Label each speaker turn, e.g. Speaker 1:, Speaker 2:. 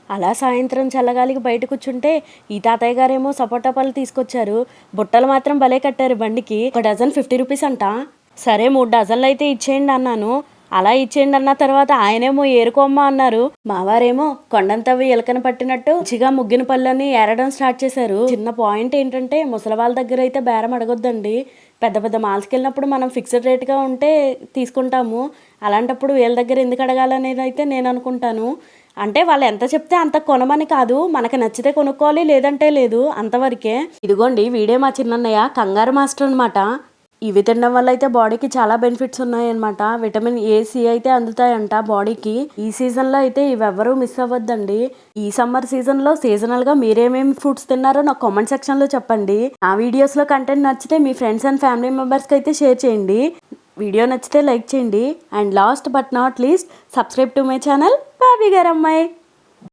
Speaker 1: అలా సాయంత్రం చల్లగాలికి బయట కూర్చుంటే ఈ తాతయ్య గారేమో సపోటా పళ్ళు తీసుకొచ్చారు. బుట్టలు మాత్రం భలే కట్టారు బండికి. ఒక డజన్ 50 రూపీస్ అంట. సరే 3 డజన్లు అయితే ఇచ్చేయండి అన్నాను. అలా ఇచ్చేయండి అన్న తర్వాత ఆయనేమో ఏరుకోమ్మ అన్నారు. మావారేమో కొండంతవి ఎలకన పట్టినట్టు మంచిగా ముగ్గిన పళ్ళని ఏరడం స్టార్ట్ చేశారు. చిన్న పాయింట్ ఏంటంటే ముసలి వాళ్ళ దగ్గర అయితే బేరం అడగొద్దండి. పెద్ద పెద్ద మాల్స్కి వెళ్ళినప్పుడు మనం ఫిక్స్డ్ రేట్గా ఉంటే తీసుకుంటాము. అలాంటప్పుడు వీళ్ళ దగ్గర ఎందుకు అడగాలనేది అయితే నేను అనుకుంటాను. అంటే వాళ్ళు ఎంత చెప్తే అంత కొనమని కాదు, మనకు నచ్చితే కొనుక్కోవాలి, లేదంటే లేదు, అంతవరకే. ఇదిగోండి వీడే మా చిన్నన్నయ్య, కంగారు మాస్టర్ అనమాట. ఇవి తినడం వల్ల అయితే బాడీకి చాలా బెనిఫిట్స్ ఉన్నాయన్నమాట. విటమిన్ ఏ, సి అయితే అందుతాయంట బాడీకి. ఈ సీజన్లో అయితే ఇవెవ్వరూ మిస్ అవ్వద్దండి. ఈ సమ్మర్ సీజన్లో సీజనల్గా మీరేమేమి ఫ్రూట్స్ తిన్నారో నాకు కామెంట్ సెక్షన్లో చెప్పండి. ఆ వీడియోస్లో కంటెంట్ నచ్చితే మీ ఫ్రెండ్స్ అండ్ ఫ్యామిలీ మెంబర్స్కి అయితే షేర్ చేయండి. వీడియో నచ్చితే లైక్ చేయండి. And last but not least subscribe to my channel Bobby గారు అమ్మాయి.